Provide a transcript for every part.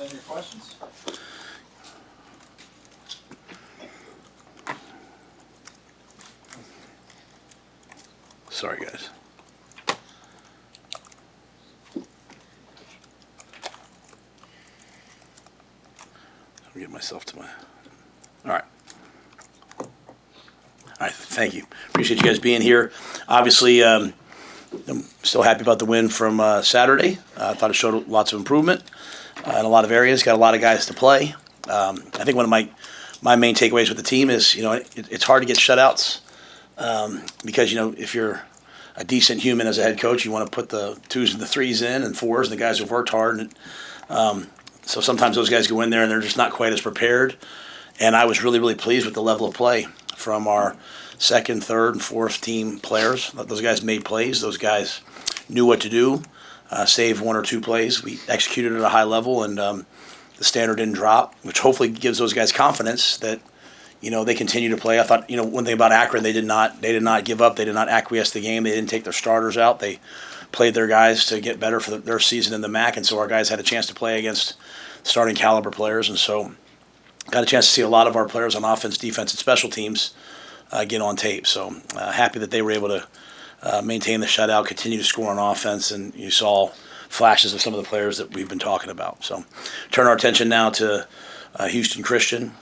Any other questions? Sorry, guys. I'll get myself to my. All right. All right. Thank you. Appreciate you guys being here. Obviously, I'm still happy about the win from Saturday. I thought it showed lots of improvement in a lot of areas. Got a lot of guys to play. I think one of my main takeaways with the team is, it's hard to get shutouts because, if you're a decent human as a head coach, you want to put the 2s and the 3s in and 4s, and the guys who've worked hard. And so sometimes those guys go in there and they're just not quite as prepared. And I was really, really pleased with the level of play from our second, third, and fourth team players. Those guys made plays. Those guys knew what to do, saved 1 or 2 plays. We executed at a high level, and the standard didn't drop, which hopefully gives those guys confidence that, they continue to play. I thought, one thing about Akron, they did not give up. They did not acquiesce the game. They didn't take their starters out. They played their guys to get better for their season in the MAC, and so our guys had a chance to play against starting caliber players, and so got a chance to see a lot of our players on offense, defense, and special teams get on tape. So happy that they were able to maintain the shutout, continue to score on offense, and you saw flashes of some of the players that we've been talking about. So turn our attention now to Houston Christian.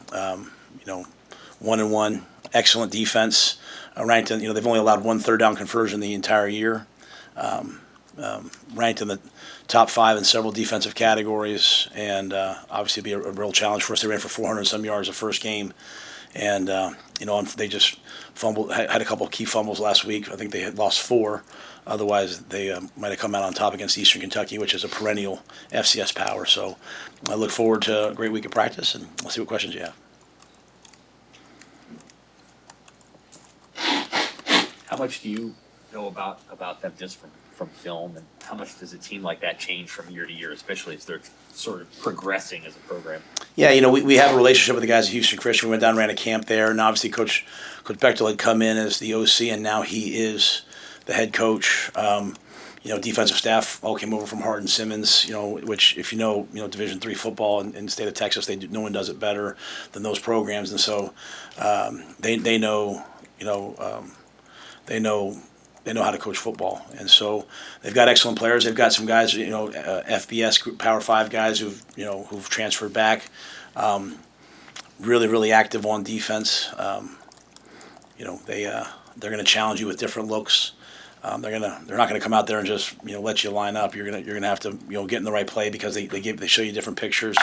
1-1, excellent defense. Ranked in, they've only allowed 1 third down conversion the entire year. Ranked in the top 5 in several defensive categories, and obviously be a real challenge for us. They ran for 400 some yards the first game, and they just fumbled, had a couple of key fumbles last week. I think they had lost 4. Otherwise, they might have come out on top against Eastern Kentucky, which is a perennial FCS power. So I look forward to a great week of practice, and we'll see what questions you have. How much do you know about them just from film, and how much does a team like that change from year to year, especially as they're sort of progressing as a program? Yeah, we have a relationship with the guys at Houston Christian. We went down and ran a camp there, and obviously Coach Bechtel had come in as the OC, and now he is the head coach. Defensive staff all came over from Hardin Simmons, which if Division III football in the state of Texas, no one does it better than those programs, and so they know how to coach football, and so they've got excellent players. They've got some guys, FBS Power 5 guys who've transferred back. Really, really active on defense. They're going to challenge you with different looks. They're not going to come out there and just let you line up. You're going to have to get in the right play because they show you different pictures.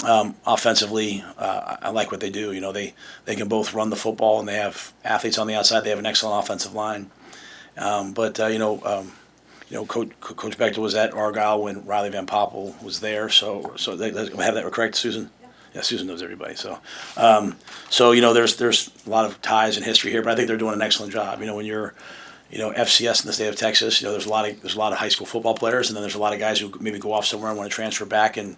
Offensively, I like what they do. They can both run the football, and they have athletes on the outside. They have an excellent offensive line. Coach Bechtel was at Argyle when Riley Van Poppel was there. So they have that correct, Susan? Yeah, Susan knows everybody. So there's a lot of ties and history here, but I think they're doing an excellent job. When you're FCS in the state of Texas, there's a lot of high school football players, and then there's a lot of guys who maybe go off somewhere and want to transfer back, and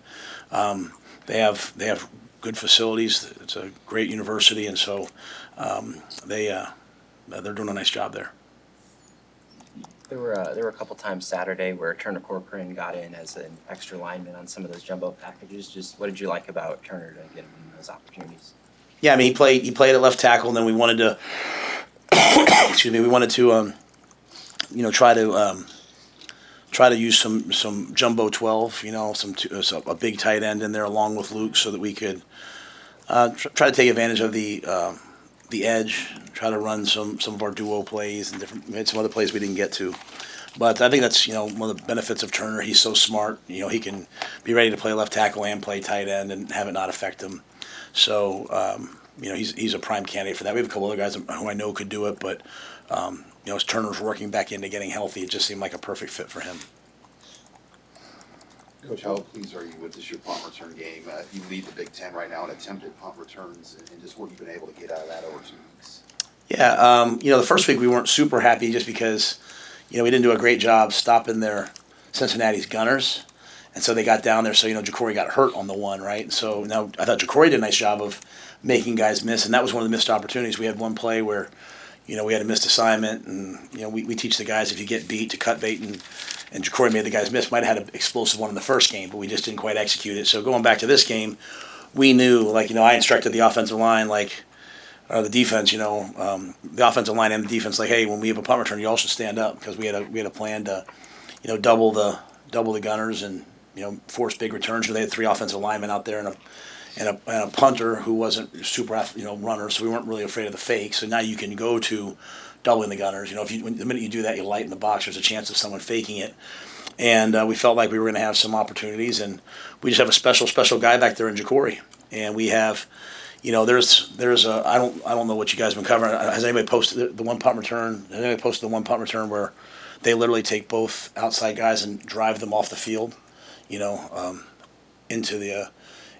they have good facilities. It's a great university, and so they're doing a nice job there. There were a couple times Saturday where Turner Corcoran got in as an extra lineman on some of those jumbo packages. Just what did you like about Turner to get him in those opportunities? Yeah, I mean he played at left tackle, and then we wanted to try to use some jumbo 12, a big tight end in there along with Luke, so that we could try to take advantage of the edge, try to run some of our duo plays, and we had some other plays we didn't get to. But I think that's one of the benefits of Turner. He's so smart. He can be ready to play left tackle and play tight end and have it not affect him. So he's a prime candidate for that. We have a couple other guys who I know could do it, but as Turner's working back into getting healthy, it just seemed like a perfect fit for him. Coach, how pleased are you with this your punt return game? You lead the Big Ten right now in attempted punt returns, and just what you've been able to get out of that over 2 weeks. Yeah, the first week we weren't super happy just because, we didn't do a great job stopping their Cincinnati's gunners, and so they got down there. So Jacory got hurt on the one, right? And so now I thought Jacory did a nice job of making guys miss, and that was one of the missed opportunities. We had one play where, we had a missed assignment, and we teach the guys if you get beat to cut bait and Jacory made the guys miss. Might have had an explosive one in the first game, but we just didn't quite execute it. So going back to this game, we knew, like, I instructed the offensive line, like, or the defense, the offensive line and the defense, like, hey, when we have a punt return, you all should stand up, because we had a plan to, double the gunners and force big returns. They had 3 offensive linemen out there and a punter who wasn't super runner, so we weren't really afraid of the fake. So now you can go to doubling the gunners. The minute you do that, you lighten the box. There's a chance of someone faking it. And we felt like we were going to have some opportunities, and we just have a special guy back there in Jacory. And we have, there's I don't know what you guys have been covering. Has anybody posted the one punt return? Has anybody posted the one punt return where they literally take both outside guys and drive them off the field, into the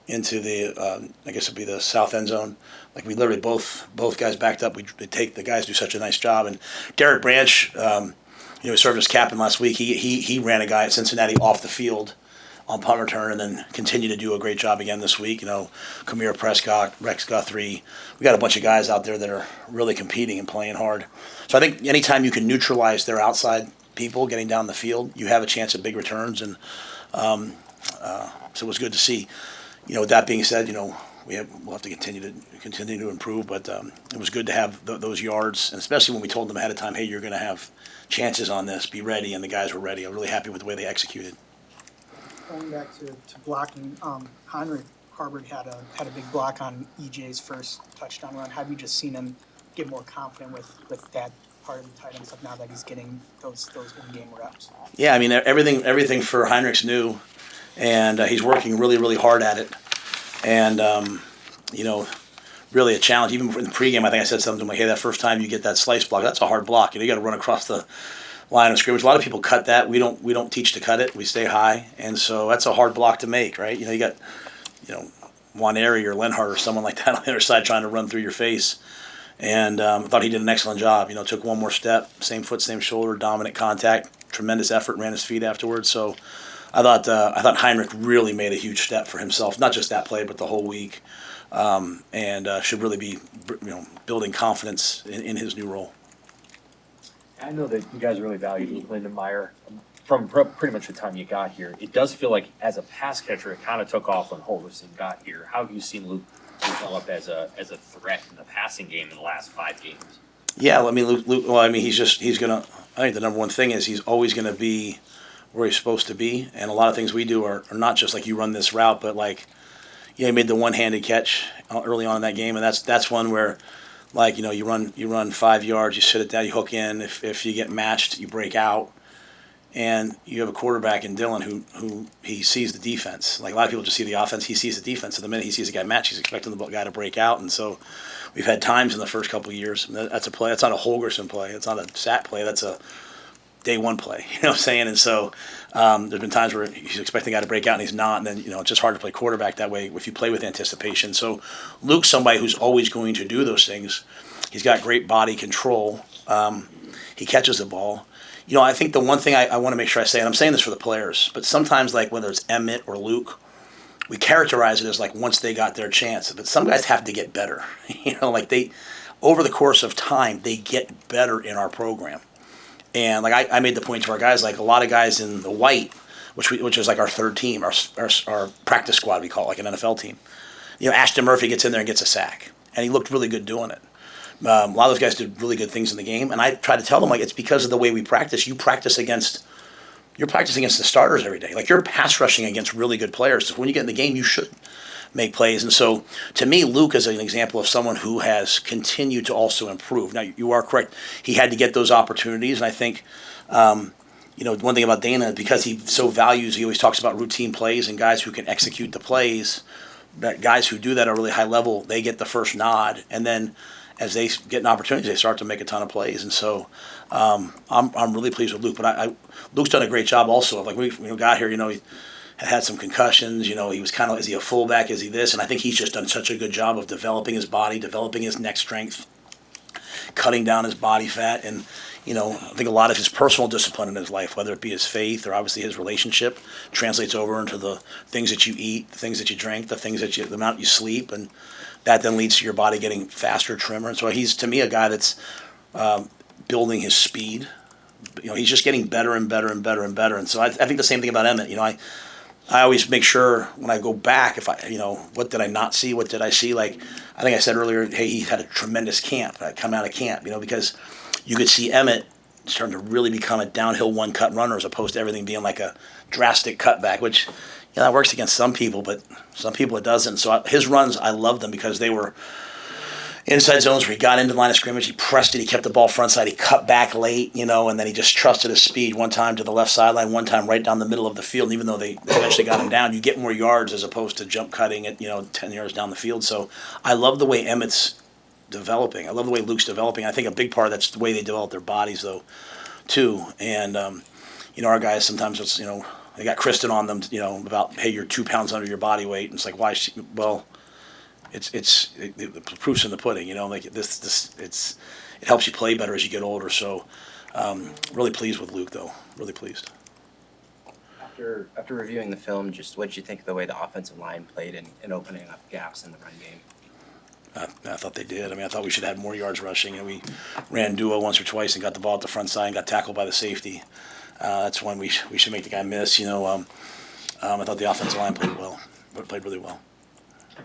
I guess it'd be the south end zone. Like, we literally both guys backed up. The guys do such a nice job. And Derek Branch, he served as captain last week. He ran a guy at Cincinnati off the field on punt return, and then continued to do a great job again this week. Kamir Prescott, Rex Guthrie. We got a bunch of guys out there that are really competing and playing hard. So I think anytime you can neutralize their outside people getting down the field, you have a chance at big returns. And so it was good to see. With that being said, we'll have to continue to improve. But it was good to have those yards, and especially when we told them ahead of time, hey, you're going to have chances on this. Be ready, and the guys were ready. I'm really happy with the way they executed. Going back to blocking, Heinrich Haarberg had a big block on EJ's first touchdown run. Have you just seen him get more confident with that part of the tight end stuff now that he's getting those in-game reps? Yeah, I mean, everything for Heinrich's new, and he's working really, really hard at it. And, really a challenge. Even in the pregame, I think I said something like, hey, that first time you get that slice block, that's a hard block. You got to run across the line of scrimmage. A lot of people cut that. We don't teach to cut it. We stay high. And so that's a hard block to make, right? You got, Waneri or Lenhart or someone like that on the other side trying to run through your face. And thought he did an excellent job. Took one more step, same foot, same shoulder, dominant contact, tremendous effort, ran his feet afterwards. So I thought Heinrich really made a huge step for himself, not just that play, but the whole week, and should really be, building confidence in his new role. I know that you guys really value Lindenmeyer from pretty much the time you got here. It does feel like, as a pass catcher, it kind of took off when Holgerson got here. How have you seen Luke develop as a threat in the passing game in the last 5 games? Yeah, I mean, Luke. Well, I mean, he's gonna. I think the number one thing is he's always gonna be where he's supposed to be, and a lot of things we do are not just like you run this route, but like, he made the one-handed catch early on in that game, and that's one where, like, you run 5 yards, you sit it down, you hook in. If you get matched, you break out, and you have a quarterback in Dylan who he sees the defense. Like, a lot of people just see the offense, he sees the defense. So the minute he sees a guy match, he's expecting the guy to break out, and so we've had times in the first couple of years. That's a play. That's not a Holgerson play. It's not a sack play. That's a day one play. You know what I'm saying? And so there's been times where he's expecting the guy to break out and he's not, and then it's just hard to play quarterback that way if you play with anticipation. So Luke's somebody who's always going to do those things. He's got great body control. He catches the ball. I think the one thing I want to make sure I say, and I'm saying this for the players, but sometimes, like, whether it's Emmett or Luke, we characterize it as like once they got their chance. But some guys have to get better. Like, they, over the course of time, they get better in our program. And like I made the point to our guys, like, a lot of guys in the white, which is like our third team, our practice squad, we call it, like an NFL team. Ashton Murphy gets in there and gets a sack, and he looked really good doing it. A lot of those guys did really good things in the game, and I try to tell them, like, it's because of the way we practice. You're practicing against the starters every day. Like, you're pass rushing against really good players. So when you get in the game, you should make plays. And so, to me, Luke is an example of someone who has continued to also improve. Now, you are correct. He had to get those opportunities, and I think, one thing about Dana, because he so values, he always talks about routine plays and guys who can execute the plays. That guys who do that at a really high level, they get the first nod, and then as they get an opportunity, they start to make a ton of plays. And so I'm really pleased with Luke. But Luke's done a great job also. Like, we got here, he had some concussions. He was kind of, is he a fullback? Is he this? And I think he's just done such a good job of developing his body, developing his neck strength, cutting down his body fat. And, I think a lot of his personal discipline in his life, whether it be his faith or obviously his relationship, translates over into the things that you eat, the things that you drink, the amount you sleep, and that then leads to your body getting faster, trimmer. And so he's, to me, a guy that's building his speed, he's just getting better and better and better and better. And so I think the same thing about Emmett. I always make sure when I go back, if what did I not see? What did I see? Like, I think I said earlier, hey, he had a tremendous camp, come out of camp, because you could see Emmett starting to really become a downhill one-cut runner as opposed to everything being like a drastic cutback, which, that works against some people, but some people it doesn't. So his runs, I loved them because they were inside zones where he got into the line of scrimmage, he pressed it, he kept the ball front side, he cut back late, and then he just trusted his speed. One time to the left sideline, one time right down the middle of the field. And even though they eventually got him down, you get more yards as opposed to jump cutting it, 10 yards down the field. So I love the way Emmett's developing. I love the way Luke's developing. I think a big part of that's the way they develop their bodies, though, too. And, our guys sometimes, it's, they got Kristen on them, about, hey, you're 2 pounds under your body weight. And it's like, why? Well, the proof's in the pudding, like it helps you play better as you get older. So, really pleased with Luke, though. Really pleased. After reviewing the film, just what did you think of the way the offensive line played in opening up gaps in the run game? I thought they did. I thought we should have had more yards rushing. We ran duo once or twice and got the ball at the front side and got tackled by the safety. That's when we should make the guy miss. I thought the offensive line played really well.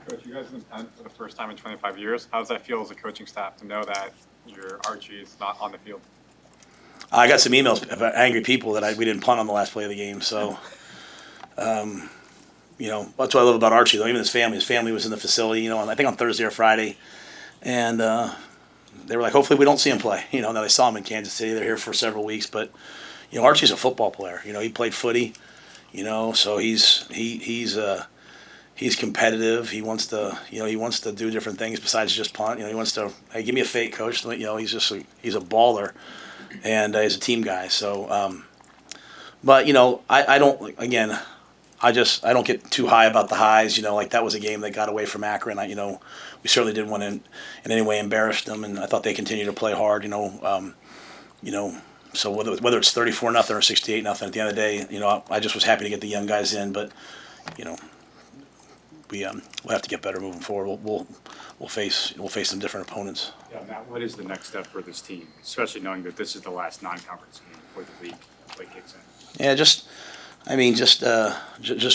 Coach, you guys in the punt for the first time in 25 years. How does that feel as a coaching staff to know that your Archie is not on the field? I got some emails about angry people that we didn't punt on the last play of the game. So, that's what I love about Archie, though. Even his family was in the facility, I think on Thursday or Friday. And they were like, hopefully we don't see him play. Now they saw him in Kansas City. They're here for several weeks. But, Archie's a football player. He played footy, so he's competitive. He wants to do different things besides just punt. He wants to, hey, give me a fake, coach. He's a baller, and he's a team guy. So, but I don't. Again, I don't get too high about the highs. Like that was a game that got away from Akron. We certainly didn't want to in any way embarrass them, and I thought they continued to play hard. So whether it's 34-0 or 68-0, at the end of the day, I just was happy to get the young guys in, but we'll have to get better moving forward. We'll face some different opponents. Yeah, Matt, what is the next step for this team, especially knowing that this is the last non-conference game before the league play kicks in? Yeah, just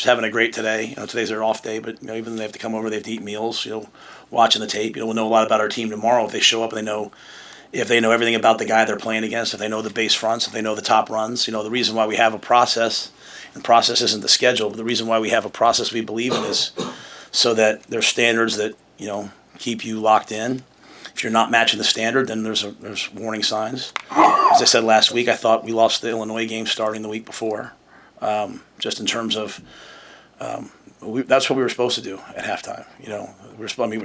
having a great today. Today's their off day, but even though they have to come over, they have to eat meals. Watching the tape, we'll know a lot about our team tomorrow if they show up and if they know everything about the guy they're playing against, if they know the base fronts, if they know the top runs. The reason why we have a process, and process isn't the schedule, but the reason why we have a process we believe in is so that there's standards that keep you locked in. If you're not matching the standard, then there's warning signs. As I said last week, I thought we lost the Illinois game starting the week before, just in terms of that's what we were supposed to do at halftime.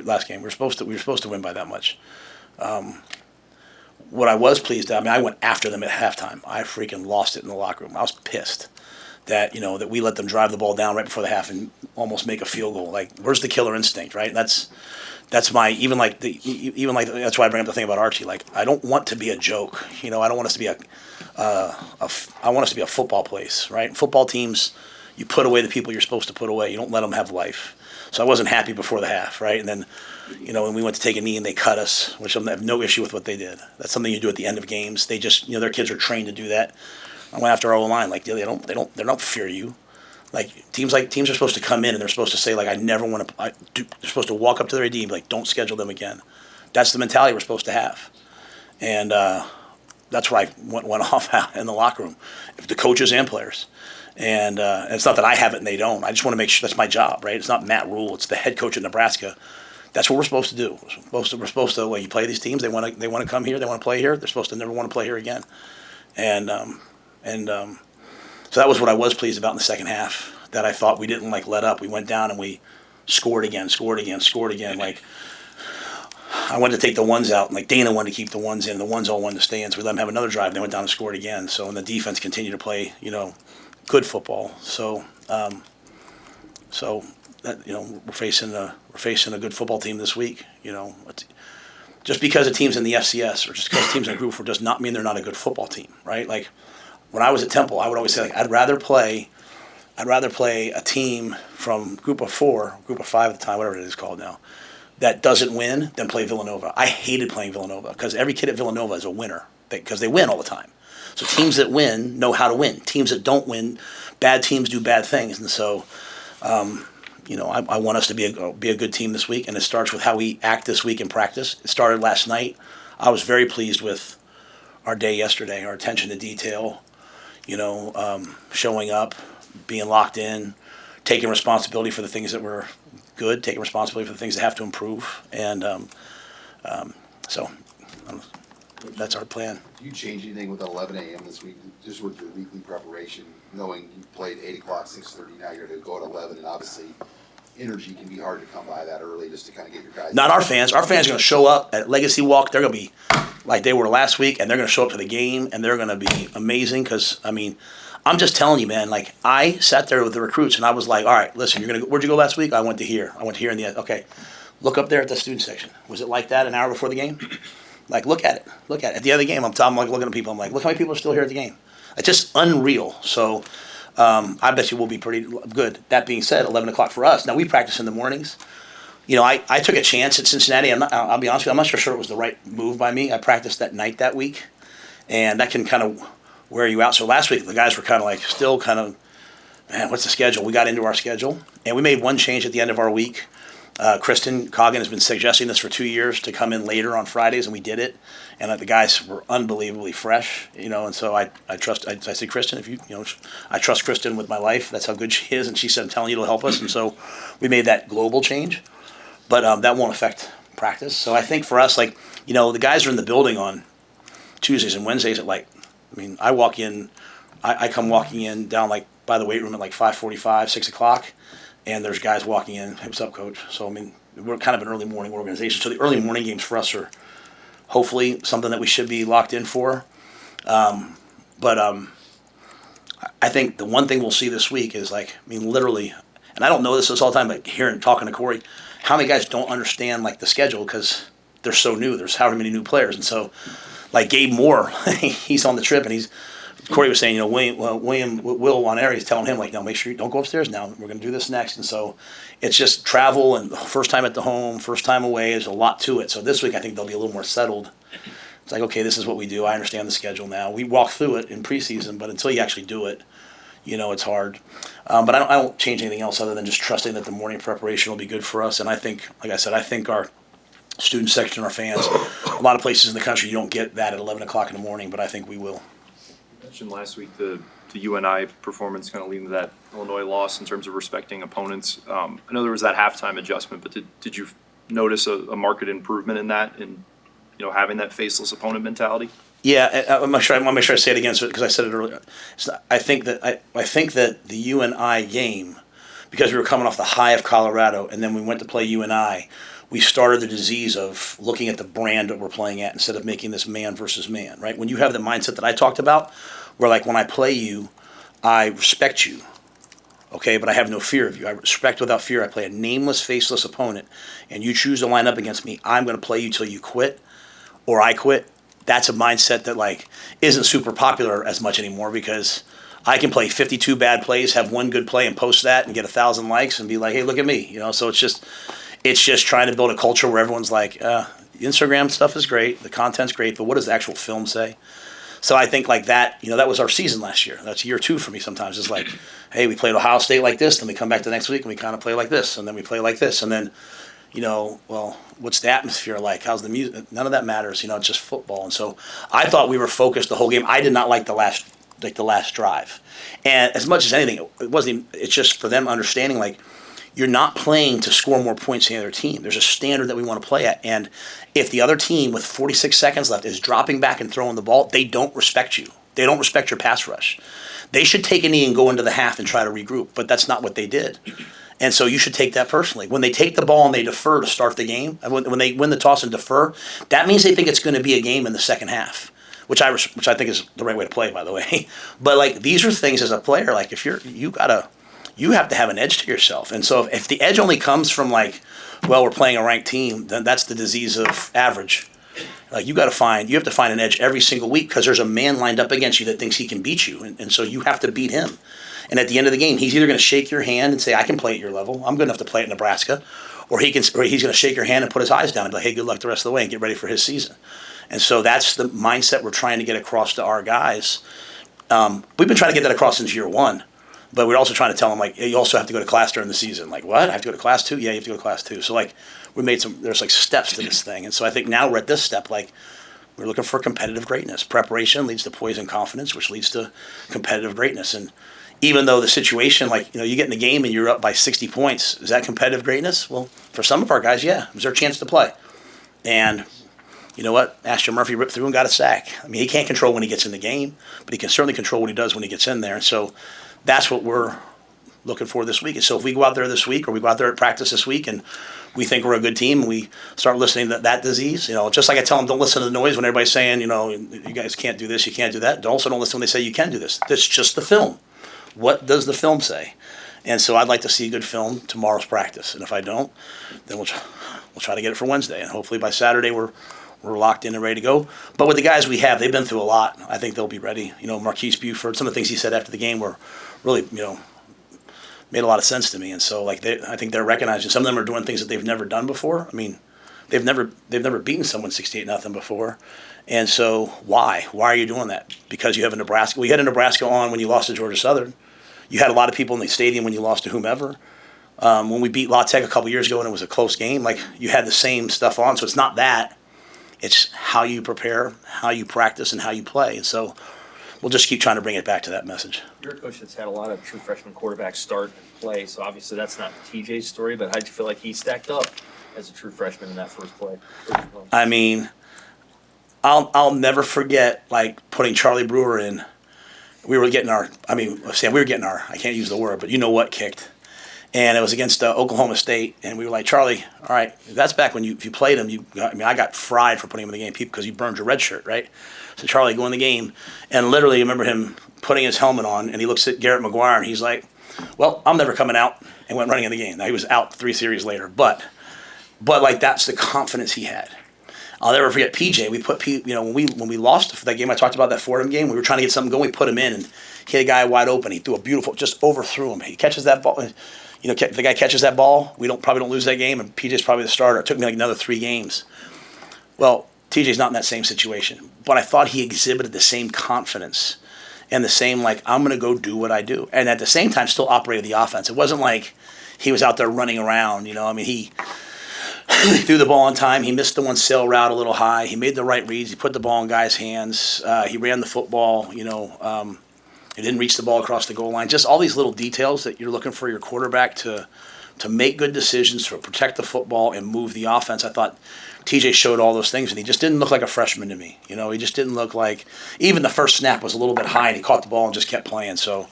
Last game we were supposed to win by that much. What I was pleased at, I went after them at halftime. I freaking lost it in the locker room. I was pissed that that we let them drive the ball down right before the half and almost make a field goal. Like, where's the killer instinct, right? That's my that's why I bring up the thing about Archie. Like, I don't want to be a joke. I don't want us to be I want us to be a football place, right? Football teams, you put away the people you're supposed to put away. You don't let them have life. So I wasn't happy before the half, right? And then, when we went to take a knee and they cut us, which I have no issue with what they did. That's something you do at the end of games. They just, their kids are trained to do that. I went after our O-line. Like, they don't fear you. Like, teams are supposed to come in and they're supposed to say, like, I never want to. They're supposed to walk up to their AD and be like, don't schedule them again. That's the mentality we're supposed to have. And that's where I went off in the locker room, the coaches and players. And it's not that I have it and they don't. I just want to make sure that's my job, right? It's not Matt Rhule. It's the head coach at Nebraska. That's what we're supposed to do. We're supposed to when you play these teams, they want to come here, they want to play here. They're supposed to never want to play here again. And so that was what I was pleased about in the second half. That I thought we didn't let up. We went down and we scored again. Like, I wanted to take the ones out, and Dana wanted to keep the ones in. The ones all wanted to stay in. So we let them have another drive. And they went down and scored again. So and the defense continued to play, good football. So, that we're facing a good football team this week. Just because a team's in the FCS or just because a team's in a Group 4 does not mean they're not a good football team, right? Like, when I was at Temple, I would always say, I'd rather play a team from Group of 4, Group of 5 at the time, whatever it is called now, that doesn't win than play Villanova. I hated playing Villanova because every kid at Villanova is a winner because they win all the time. So teams that win know how to win. Teams that don't win, bad teams do bad things. And so, I want us to be a good team this week, and it starts with how we act this week in practice. It started last night. I was very pleased with our day yesterday, our attention to detail, showing up, being locked in, taking responsibility for the things that were good, taking responsibility for the things that have to improve. And so that's our plan. Do you change anything with 11 a.m. this week, just with your weekly preparation, knowing you played 8 o'clock, 6:30, now you're going to go at 11, and obviously energy can be hard to come by that early just to kind of get your guys. Not our fans. Our fans are going to show up at Legacy Walk. They're going to be like they were last week, and they're going to show up to the game, and they're going to be amazing because, I'm just telling you, man, like I sat there with the recruits, and I was like, all right, listen, where'd you go last week? I went to here. I went here in the, okay, look up there at the student section. Was it like that an hour before the game? Like, look at it. Look at it. At the other game, I'm like looking at people. I'm like, look how many people are still here at the game. It's just unreal. So I bet you we'll be pretty good. That being said, 11 o'clock for us. Now, we practice in the mornings. I took a chance at Cincinnati. I'll be honest with you, I'm not sure it was the right move by me. I practiced that night that week, and that can kind of wear you out. So last week, the guys were kind of like still kind of, man, what's the schedule? We got into our schedule, and we made one change at the end of our week. Kristen Coggin has been suggesting this for 2 years to come in later on Fridays, and we did it. And the guys were unbelievably fresh, and so I said, Kristen, I trust Kristen with my life. That's how good she is. And she said, I'm telling you, it'll help us. And so we made that global change, but that won't affect practice. So I think for us, the guys are in the building on Tuesdays and Wednesdays at I walk in, I come walking in down by the weight room at 5:45, 6 o'clock. And there's guys walking in, hey, what's up, coach? So, we're kind of an early morning organization. So the early morning games for us are hopefully something that we should be locked in for. But I think the one thing we'll see this week is literally, and I don't know this all the time, but hearing, talking to Corey, how many guys don't understand the schedule because they're so new. There's however many new players. And so Gabe Moore, he's on the trip and Corey was saying, Will Waneri is telling him, no, make sure you don't go upstairs now. We're going to do this next. And so it's just travel and first time at the home, first time away. There's a lot to it. So this week I think they'll be a little more settled. It's okay, this is what we do. I understand the schedule now. We walk through it in preseason, but until you actually do it, it's hard. But I don't change anything else other than just trusting that the morning preparation will be good for us. And I think, like I said, our student section, our fans, a lot of places in the country, you don't get that at 11 o'clock in the morning, but I think we will. Mentioned last week the UNI performance kind of leading to that Illinois loss in terms of respecting opponents. I know there was that halftime adjustment, but did you notice a marked improvement in that, in having that faceless opponent mentality? Yeah, I'm not sure. I want to make sure I say it again because I said it earlier. I think that the UNI game, because we were coming off the high of Colorado, and then we went to play UNI, we started the disease of looking at the brand that we're playing at instead of making this man versus man, right? When you have the mindset that I talked about, where when I play you, I respect you, okay, but I have no fear of you. I respect without fear. I play a nameless, faceless opponent, and you choose to line up against me, I'm going to play you till you quit or I quit. That's a mindset that isn't super popular as much anymore because I can play 52 bad plays, have one good play, and post that and get 1,000 likes and be like, hey, look at me, So it's just trying to build a culture where everyone's Instagram stuff is great, the content's great, but what does the actual film say? So I think that, that was our season last year. That's year 2 for me sometimes. It's hey, we played Ohio State like this, then we come back the next week and we kind of play like this, and then we play like this, and then, well, what's the atmosphere like? How's the music? None of that matters. It's just football. And so I thought we were focused the whole game. I did not like the last drive. And as much as anything, it's just for them understanding you're not playing to score more points than the other team. There's a standard that we want to play at. And if the other team with 46 seconds left is dropping back and throwing the ball, they don't respect you. They don't respect your pass rush. They should take a knee and go into the half and try to regroup, but that's not what they did. And so you should take that personally. When they take the ball and they defer to start the game, when they win the toss and defer, that means they think it's going to be a game in the second half, which I think is the right way to play, by the way. But these are things as a player, if you have to have an edge to yourself. And so if the edge only comes from we're playing a ranked team, then that's the disease of average. You have to find an edge every single week because there's a man lined up against you that thinks he can beat you. And so you have to beat him. And at the end of the game, he's either going to shake your hand and say, I can play at your level. I'm good enough to play at Nebraska. Or he's going to shake your hand and put his eyes down and be like, hey, good luck the rest of the way and get ready for his season. And so that's the mindset we're trying to get across to our guys. We've been trying to get that across since year one, but we're also trying to tell them, like, you also have to go to class during the season. Like, what? I have to go to class too? Yeah, you have to go to class too. So, like, there's like steps to this thing. And so I think now we're at this step, like, we're looking for competitive greatness. Preparation leads to poise and confidence, which leads to competitive greatness. And even though the situation, like, you get in the game and you're up by 60 points, is that competitive greatness? Well, for some of our guys, yeah. It was their chance to play. And you know what? Ashton Murphy ripped through and got a sack. I mean, he can't control when he gets in the game, but he can certainly control what he does when he gets in there. And so that's what we're looking for this week. And so if we go out there this week, or we go out there at practice this week, and we think we're a good team, and we start listening to that disease, just like I tell them, don't listen to the noise when everybody's saying, you guys can't do this, you can't do that. Also don't listen when they say you can do this. That's just the film. What does the film say? And so I'd like to see good film tomorrow's practice. And if I don't, then we'll try to get it for Wednesday. And hopefully by Saturday we're locked in and ready to go. But with the guys we have, they've been through a lot. I think they'll be ready. Marquise Buford, some of the things he said after the game were really, made a lot of sense to me. And so, like, I think they're recognizing some of them are doing things that they've never done before. I mean, they've never beaten someone 68-0 before. And so why? Why are you doing that? Because you have a Nebraska. Well, you had a Nebraska on when you lost to Georgia Southern. You had a lot of people in the stadium when you lost to whomever. When we beat La Tech a couple years ago and it was a close game, like, you had the same stuff on. So it's not that. It's how you prepare, how you practice, and how you play. And so we'll just keep trying to bring it back to that message. You're a coach that's had a lot of true freshman quarterbacks start and play, so obviously that's not TJ's story, but how'd you feel like he stacked up as a true freshman in that first play? I mean, I'll never forget, like, putting Charlie Brewer in. We were getting I can't use the word, but you know what kicked. And it was against Oklahoma State, and we were like, Charlie, all right, that's back when if you played him, I got fried for putting him in the game because you burned your red shirt, right? So Charlie, go in the game, and literally I remember him putting his helmet on, and he looks at Garrett McGuire, and he's like, well, I'm never coming out, and went running in the game. Now, he was out 3 series later, but like, that's the confidence he had. I'll never forget PJ. We put when we lost that game, I talked about that Fordham game. We were trying to get something going. We put him in, and he had a guy wide open. He threw a beautiful, just overthrew him. He catches that ball. If the guy catches that ball, we probably don't lose that game, and PJ's probably the starter. It took me like another 3 games. Well, TJ's not in that same situation, but I thought he exhibited the same confidence and the same, like, I'm going to go do what I do. And at the same time, still operated the offense. It wasn't like he was out there running around, I mean, he threw the ball on time. He missed the one sail route a little high. He made the right reads. He put the ball in guys' hands. He ran the football, he didn't reach the ball across the goal line. Just all these little details that you're looking for your quarterback to make good decisions, to protect the football and move the offense. I thought TJ showed all those things, and he just didn't look like a freshman to me. He just didn't look like – even the first snap was a little bit high, and he caught the ball and just kept playing. So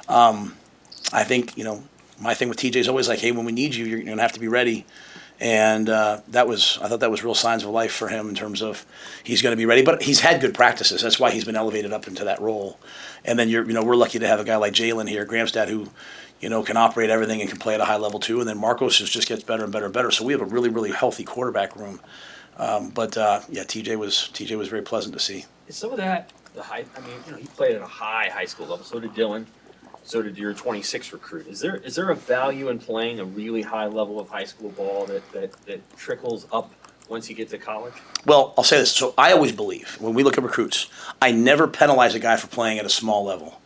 I think, my thing with TJ is always like, hey, when we need you, you're going to have to be ready. And I thought that was real signs of life for him in terms of he's going to be ready. But he's had good practices. That's why he's been elevated up into that role. And then we're lucky to have a guy like Jalen here, Gramstad, who can operate everything and can play at a high level too. And then Marcos just gets better and better and better. So we have a really, really healthy quarterback room. TJ was very pleasant to see. Is some of that the high? I mean, he played at a high school level. So did Dylan. So did your 26 recruit. Is there a value in playing a really high level of high school ball that trickles up once you get to college? Well, I'll say this. So I always believe when we look at recruits, I never penalize a guy for playing at a small level,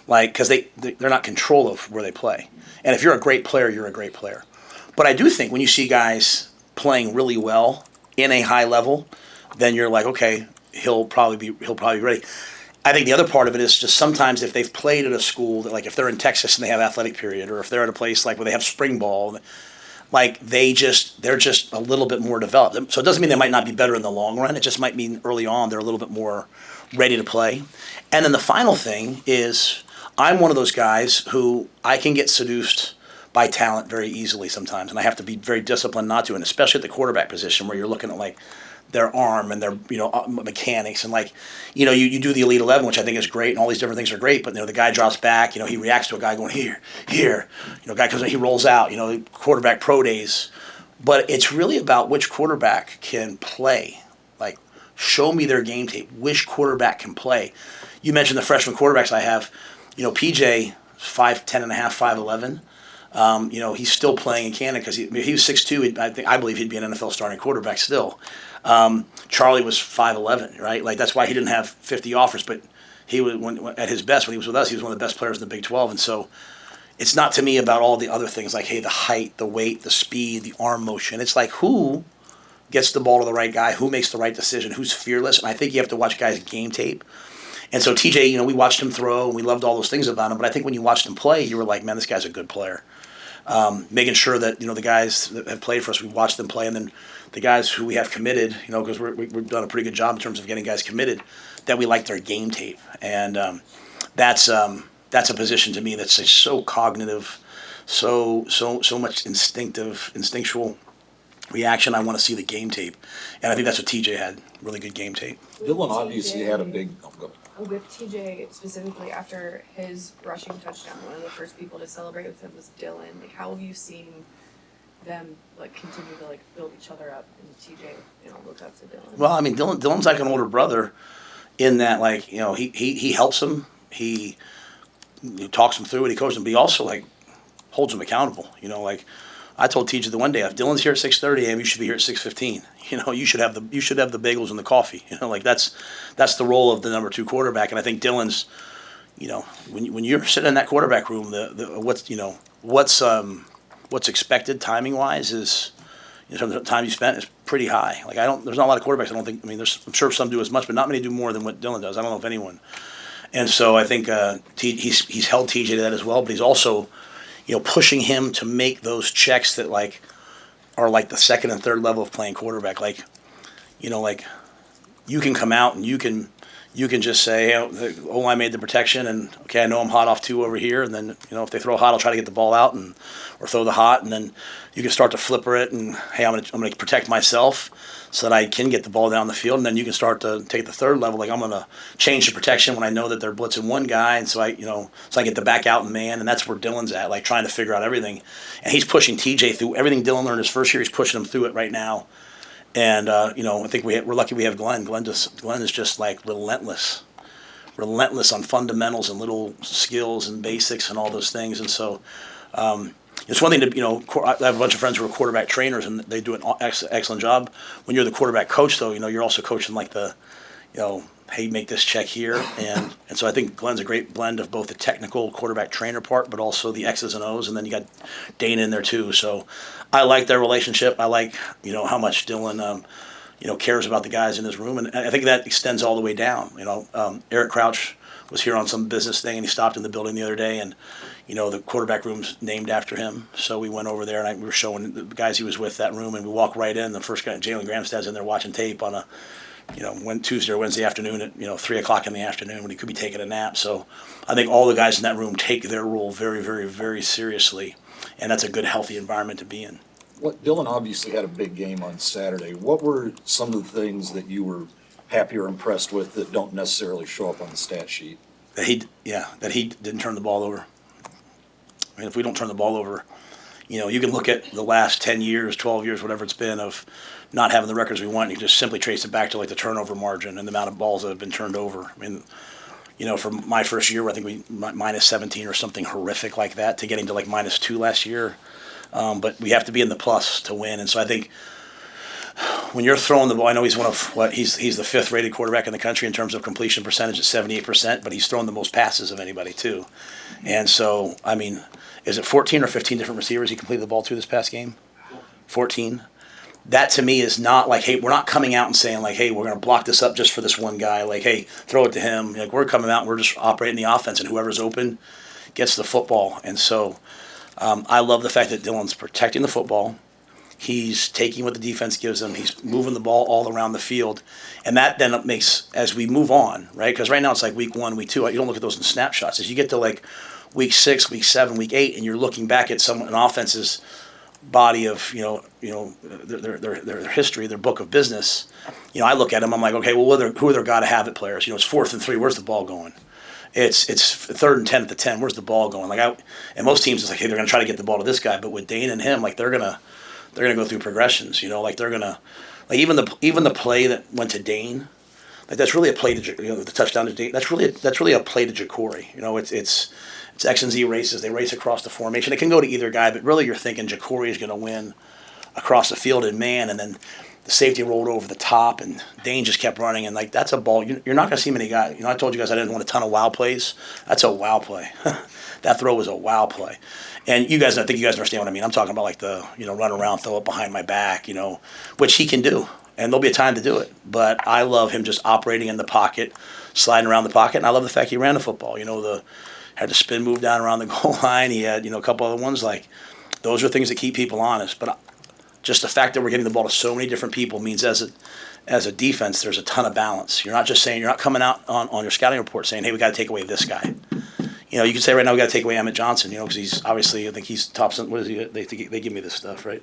like, because they're not in control of where they play. And if you're a great player, you're a great player. But I do think when you see guys playing really well in a high level, then you're like, okay, he'll probably be ready. I think the other part of it is just sometimes if they've played at a school that, like, if they're in Texas and they have athletic period, or if they're at a place like where they have spring ball, like they're just a little bit more developed. So it doesn't mean they might not be better in the long run. It just might mean early on they're a little bit more ready to play. And then the final thing is I'm one of those guys who I can get seduced by talent very easily sometimes, and I have to be very disciplined not to, and especially at the quarterback position where you're looking at, like, their arm and their mechanics, and, like, you do the Elite 11, which I think is great, and all these different things are great, but the guy drops back, he reacts to a guy going here, guy comes in, he rolls out, quarterback pro days, but it's really about which quarterback can play. Like, show me their game tape, which quarterback can play. You mentioned the freshman quarterbacks I have, PJ 5'10 and a half, 5'11", He's still playing in Canada because he was 6'2". I believe he'd be an NFL starting quarterback still. Charlie was 5'11", right? Like that's why he didn't have 50 offers, but he was at his best when he was with us. He was one of the best players in the Big 12, and so it's not to me about all the other things like, hey, the height, the weight, the speed, the arm motion. It's like who gets the ball to the right guy, who makes the right decision, who's fearless, and I think you have to watch guys' game tape. And so TJ, we watched him throw, and we loved all those things about him. But I think when you watched him play, you were like, man, this guy's a good player. Making sure that the guys that have played for us, we watched them play, and then the guys who we have committed, because we've done a pretty good job in terms of getting guys committed, that we like their game tape, and that's a position to me that's just so cognitive, so much instinctual reaction. I want to see the game tape, and I think that's what TJ had, really good game tape. Dylan obviously had a big. With TJ specifically, after his rushing touchdown, one of the first people to celebrate with him was Dylan. Like, how have you seen them continue to build each other up, and TJ look up to Dylan? Well, I mean, Dylan's like an older brother, in that he helps him, he talks him through it, he coaches him, but he also holds him accountable. I told TJ the one day, if Dylan's here at 6:30 a.m., you should be here at 6:15. You should have the bagels and the coffee. That's the role of the number 2 quarterback. And I think Dylan's, when you're sitting in that quarterback room, what's expected timing wise is, in terms of time you spent, is pretty high. There's not a lot of quarterbacks. I'm sure some do as much, but not many do more than what Dylan does. I don't know if anyone. And so I think he's held TJ to that as well, but he's also pushing him to make those checks that are the second and third level of playing quarterback. You can come out and you can just say, oh, I made the protection, and okay, I know I'm hot off 2 over here, and then if they throw a hot, I'll try to get the ball out or throw the hot, and then you can start to flipper it, and hey, I'm gonna protect myself so that I can get the ball down the field, and then you can start to take the third level. I'm gonna change the protection when I know that they're blitzing one guy, and so I get the back out and man, and that's where Dylan's at, trying to figure out everything, and he's pushing TJ through everything Dylan learned his first year. He's pushing him through it right now, and I think we're lucky we have Glenn. Glenn is just relentless on fundamentals and little skills and basics and all those things, and so. It's one thing to, I have a bunch of friends who are quarterback trainers, and they do an excellent job. When you're the quarterback coach, though, you're also coaching hey, make this check here. And so I think Glenn's a great blend of both the technical quarterback trainer part, but also the X's and O's. And then you got Dana in there, too. So I like their relationship. I like, how much Dylan, cares about the guys in his room. And I think that extends all the way down. Eric Crouch was here on some business thing, and he stopped in the building the other day, and the quarterback room's named after him. So we went over there, and we were showing the guys he was with that room, and we walked right in. The first guy, Jalen Gramstad's in there watching tape on a, Tuesday or Wednesday afternoon at 3:00 in the afternoon when he could be taking a nap. So I think all the guys in that room take their role very, very, very seriously, and that's a good, healthy environment to be in. Dylan obviously had a big game on Saturday. What were some of the things that you were happy or impressed with that don't necessarily show up on the stat sheet? That he didn't turn the ball over. I mean, if we don't turn the ball over, you can look at the last 10 years, 12 years, whatever it's been, of not having the records we want. You can just simply trace it back to the turnover margin and the amount of balls that have been turned over. I mean, for my first year, I think we minus 17 or something horrific like that, to getting to minus 2 last year. But we have to be in the plus to win. And so I think when you're throwing the ball, I know he's he's the 5th rated quarterback in the country in terms of completion percentage at 78%, but he's thrown the most passes of anybody too. And so, I mean, is it 14 or 15 different receivers he completed the ball to this past game? 14. That to me is not hey, we're not coming out and saying hey, we're going to block this up just for this one guy. Hey, throw it to him. We're coming out and we're just operating the offense, and whoever's open gets the football. And so I love the fact that Dylan's protecting the football. He's taking what the defense gives him. He's moving the ball all around the field. And that then makes, as we move on, right? Because right now it's week 1, week 2. You don't look at those in snapshots. As you get to week 6, week 7, week 8, and you're looking back at an offense's body of, their history, their book of business, I look at them, I'm okay, well, who are their gotta-have-it players? It's 4th and 3. Where's the ball going? It's 3rd and 10 at the 10. Where's the ball going? And most teams, it's hey, they're going to try to get the ball to this guy. But with Dane and him, they're going to go through progressions, they're going to, even the play that went to Dane, that's really a play to, the touchdown to Dane, that's really a play to Ja'Cory. It's it's X and Z races. They race across the formation. It can go to either guy, but really you're thinking Jacory is going to win across the field in man, and then the safety rolled over the top, and Dane just kept running, and like that's a ball. You're not going to see many guys. I told you guys I didn't want a ton of wow plays. That's a wow play. That throw was a wow play. And you guys, I think you guys understand what I mean. I'm talking about like the, run around, throw it behind my back, which he can do. And there'll be a time to do it. But I love him just operating in the pocket, sliding around the pocket. And I love the fact he ran the football. Had the spin move down around the goal line. He had, a couple other ones. Like, those are things that keep people honest. But just the fact that we're getting the ball to so many different people means as a defense, there's a ton of balance. You're not coming out on your scouting report saying, hey, we got to take away this guy. You can say right now we got to take away Emmett Johnson, because he's obviously, I think he's top. What is he? They give me this stuff, right?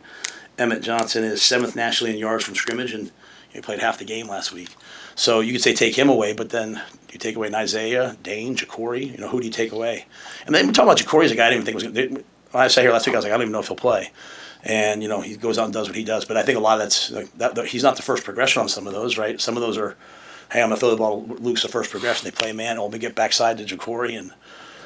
Emmett Johnson is 7th nationally in yards from scrimmage, and he played half the game last week. So you could say take him away, but then you take away Isaiah, Dane, Jacory. Who do you take away? And then we're talking about Jacory as a guy I didn't even think was going to. When I sat here last week, I was like, I don't even know if he'll play. And he goes out and does what he does. But I think a lot of that's he's not the first progression on some of those, right? Some of those are, hey, I'm gonna throw the ball loose the first progression. They play man, let me get backside to Jacory, and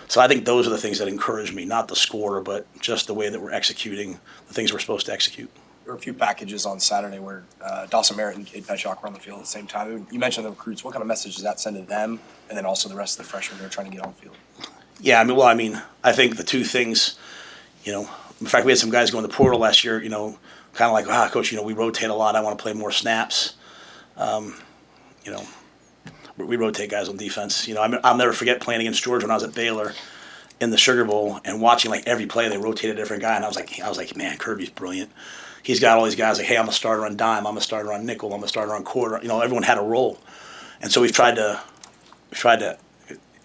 so I think those are the things that encourage me, not the score, but just the way that we're executing the things we're supposed to execute. There were a few packages on Saturday where Dawson Merritt and Cade Petchock were on the field at the same time. You mentioned the recruits. What kind of message does that send to them, and then also the rest of the freshmen who are trying to get on the field? Yeah, I think the two things, in fact, we had some guys go in the portal last year, kind of like, coach, we rotate a lot. I want to play more snaps. We rotate guys on defense. I'll never forget playing against Georgia when I was at Baylor in the Sugar Bowl and watching like every play they rotated a different guy, and I was like, man, Kirby's brilliant. He's got all these guys like, hey, I'm a starter on dime, I'm a starter on nickel, I'm a starter on quarter. Everyone had a role, and so we've tried to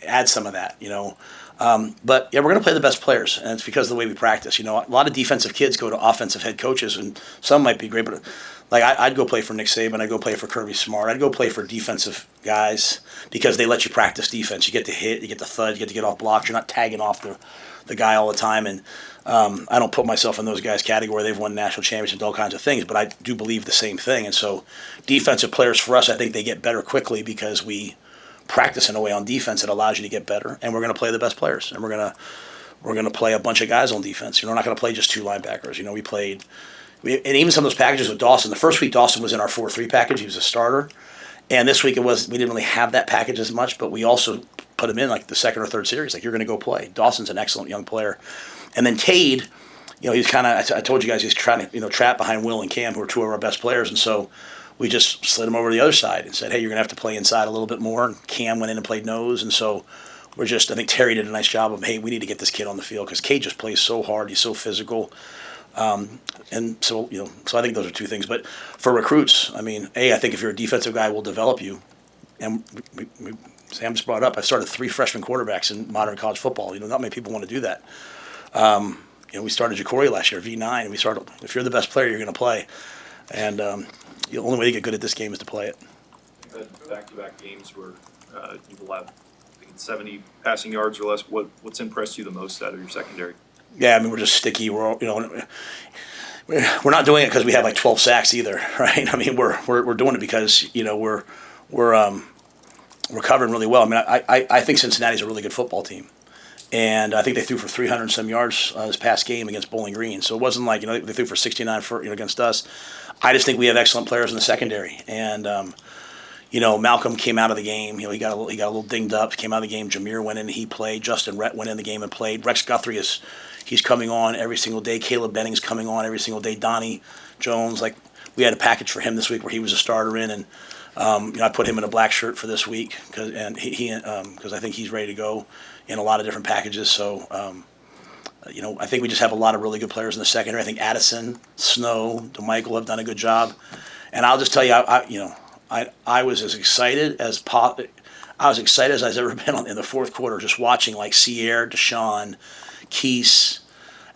add some of that. But yeah, we're going to play the best players, and it's because of the way we practice. A lot of defensive kids go to offensive head coaches, and some might be great, but like I'd go play for Nick Saban, I'd go play for Kirby Smart, I'd go play for defensive guys because they let you practice defense. You get to hit, you get to thud, you get to get off blocks. You're not tagging off the guy all the time, and I don't put myself in those guys' category. They've won national championships, all kinds of things, but I do believe the same thing. And so defensive players for us, I think they get better quickly because we practice in a way on defense that allows you to get better, and we're going to play the best players, and we're going to play a bunch of guys on defense. We're not going to play just two linebackers. And even some of those packages with Dawson. The first week Dawson was in our 4-3 package. He was a starter, and this week we didn't really have that package as much, but we also put him in like the second or third series. Like, you're going to go play. Dawson's an excellent young player, and then Cade. He's kind of. I told you guys he's trying to trap behind Will and Cam, who are two of our best players, and so we just slid him over to the other side and said, hey, you're going to have to play inside a little bit more. And Cam went in and played nose. And so I think Terry did a nice job of, hey, we need to get this kid on the field because Cade just plays so hard. He's so physical. And so, so I think those are two things. But for recruits, I think if you're a defensive guy, we'll develop you. And Sam just brought it up, I've started 3 freshman quarterbacks in modern college football. Not many people want to do that. We started Jacory last year, V9, and we started, if you're the best player, you're going to play. And the only way to get good at this game is to play it. You've had back-to-back games where you've allowed 70 passing yards or less. What's impressed you the most out of your secondary? Yeah, we're just sticky. We're not doing it because we have like 12 sacks either, right? We're doing it because we're covering really well. I think Cincinnati's a really good football team. And I think they threw for 300 some yards this past game against Bowling Green. So it wasn't like they threw for 69 against us. I just think we have excellent players in the secondary. And Malcolm came out of the game. He got a little dinged up. Came out of the game. Jameer went in. He played. Justin Rhett went in the game and played. Rex Guthrie he's coming on every single day. Caleb Benning's coming on every single day. Donnie Jones, we had a package for him this week where he was a starter in, and I put him in a black shirt for this week because I think he's ready to go in a lot of different packages. So, I think we just have a lot of really good players in the secondary. I think Addison, Snow, DeMichael have done a good job. And I'll just tell you, I was as excited as I've ever been in the fourth quarter, just watching like Sierre, Deshon, Keese,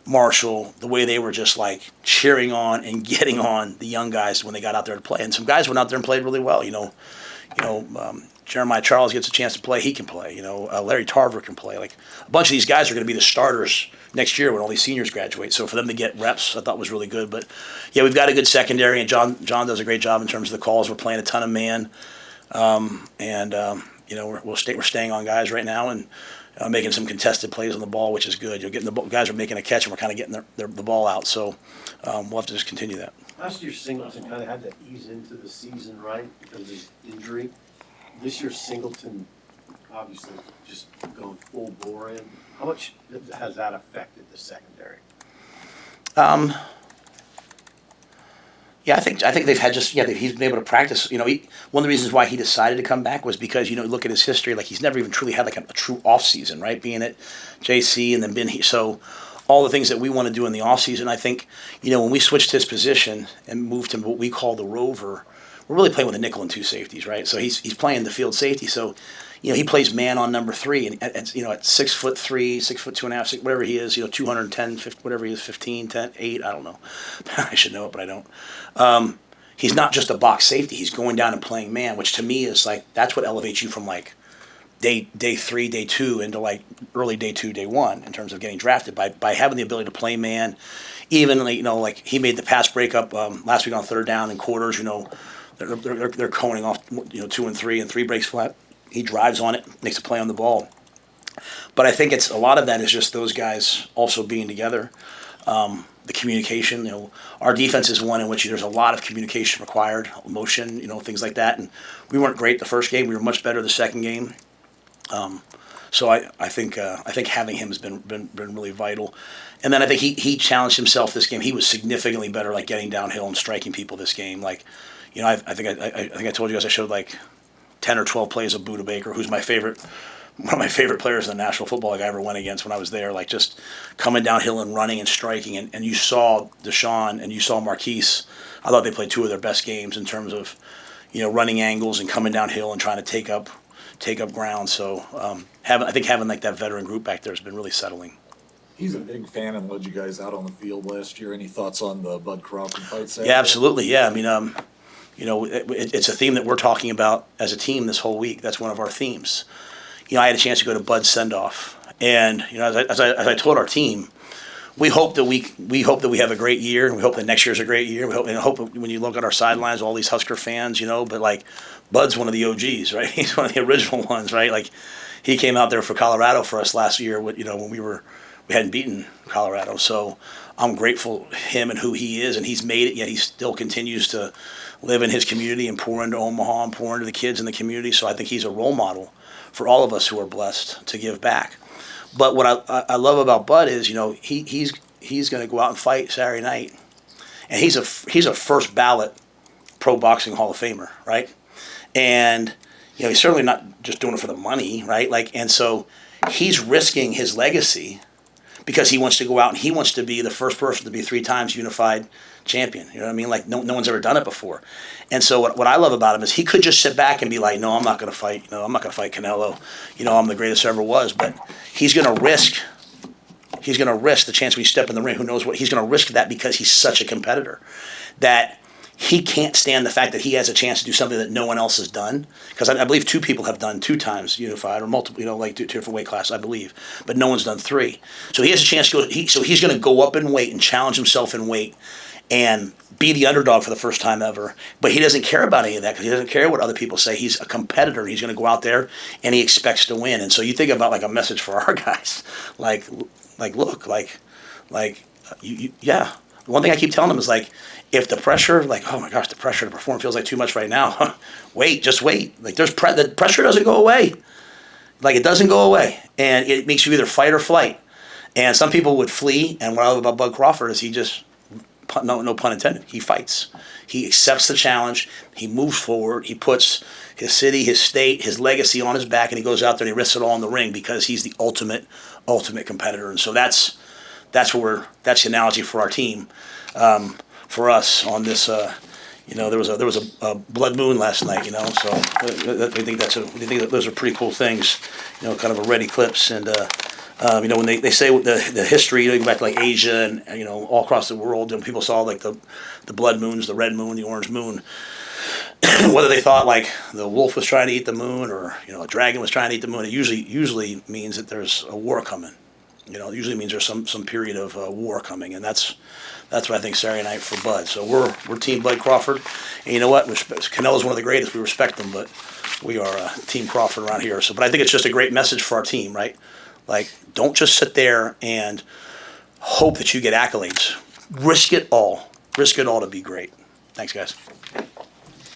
Marshall, the way they were just like cheering on and getting on the young guys when they got out there to play. And some guys went out there and played really well. Jeremiah Charles gets a chance to play, he can play. Larry Tarver can play. Like, a bunch of these guys are going to be the starters next year when all these seniors graduate. So for them to get reps, I thought was really good. But yeah, we've got a good secondary, and John does a great job in terms of the calls. We're playing a ton of man, we're staying on guys right now, and making some contested plays on the ball, which is good. You're getting guys are making a catch, and we're kind of getting the ball out. So we'll have to just continue that. Last year Singleton kind of had to ease into the season, right, because of his injury. This year Singleton obviously just going full bore in. How much has that affected the secondary? Yeah, I think they've had he's been able to practice. You know, one of the reasons why he decided to come back was because, you know, look at his history. Like, he's never even truly had like a true off season, right? Being at JC and then been here. So all the things that we want to do in the off season, I think, you know, when we switched his position and moved him to what we call the rover, we're really playing with a nickel and two safeties, right? So he's playing the field safety. So, you know, he plays man on number 3, and at 6'3", 6'2.5", whatever he is, you know, 210, 50, whatever he is, 15, 10, 8, I don't know. I should know it, but I don't. He's not just a box safety. He's going down and playing man, which to me is like, that's what elevates you from like day 3, day 2 into like early day 2, day 1 in terms of getting drafted by having the ability to play man. Even, you know, like he made the pass breakup last week on third down and quarters, you know, they're coning off, you know, 2 and 3 and 3 breaks flat. He drives on it, makes a play on the ball. But I think it's a lot of that is just those guys also being together. The communication, you know, our defense is one in which there's a lot of communication required, emotion, you know, things like that. And we weren't great the first game. We were much better the second game. So I think having him has been really vital. And then I think he challenged himself this game. He was significantly better, like getting downhill and striking people this game. Like, you know, I think I told you guys I showed like 10 or 12 plays of Buda Baker, who's one of my favorite players in the National Football League I ever went against when I was there, like just coming downhill and running and striking. And you saw Deshon and you saw Marquise. I thought they played 2 of their best games in terms of, you know, running angles and coming downhill and trying to take up ground. So I think having like that veteran group back there has been really settling. He's a big fan and led you guys out on the field last year. Any thoughts on the Bud Crawford fight Saturday? Yeah, absolutely. Yeah, I mean, you know, it's a theme that we're talking about as a team this whole week. That's one of our themes. You know, I had a chance to go to Bud's send-off, and you know, as I told our team, we hope that we have a great year, and we hope that next year's a great year. We hope when you look at our sidelines, all these Husker fans, you know, but like Bud's one of the OGs, right? He's one of the original ones, right? Like he came out there for Colorado for us last year, you know, when we hadn't beaten Colorado. So I'm grateful to him and who he is, and he's made it. Yet he still continues to live in his community and pour into Omaha and pour into the kids in the community. So I think he's a role model for all of us who are blessed to give back. But what I love about Bud is, you know, he's going to go out and fight Saturday night, and he's a first ballot pro boxing Hall of Famer, right? And you know, he's certainly not just doing it for the money, right? Like, and so he's risking his legacy because he wants to go out and he wants to be the first person to be 3 times unified champion. You know what I mean? Like no one's ever done it before. And so what I love about him is he could just sit back and be like, no, I'm not going to fight. You know, I'm not going to fight Canelo. You know, I'm the greatest there ever was. But he's going to risk the chance when you step in the ring. Who knows what? He's going to risk that because he's such a competitor that he can't stand the fact that he has a chance to do something that no one else has done. Because I believe 2 people have done 2 times unified or multiple, you know, like 2 different weight classes, I believe. But no one's done 3. So he has a chance to go. So he's going to go up in weight and challenge himself in weight and be the underdog for the first time ever. But he doesn't care about any of that because he doesn't care what other people say. He's a competitor. He's going to go out there and he expects to win. And so you think about like a message for our guys, look, yeah. The one thing I keep telling them is like, if the pressure, like, oh my gosh, the pressure to perform feels like too much right now. Just wait. Like the pressure doesn't go away. Like it doesn't go away. And it makes you either fight or flight. And some people would flee. And what I love about Bud Crawford is he just, no pun intended, he fights. He accepts the challenge. He moves forward. He puts his city, his state, his legacy on his back, and he goes out there and he risks it all in the ring because he's the ultimate competitor. And so that's the analogy for our team. For us on this, you know, there was a blood moon last night, you know, so we think that those are pretty cool things, you know, kind of a red eclipse. And you know, when they say the history, you know, you go back to like Asia and you know all across the world, and people saw like the blood moons, the red moon, the orange moon. Whether they thought like the wolf was trying to eat the moon or you know a dragon was trying to eat the moon, it usually means that there's a war coming. You know, it usually means there's some period of war coming, and that's what I think Saturday night for Bud. So we're Team Bud Crawford, and you know what? Canelo's one of the greatest. We respect them, but we are Team Crawford around here. So, but I think it's just a great message for our team, right? Like, don't just sit there and hope that you get accolades. Risk it all. Risk it all to be great. Thanks, guys.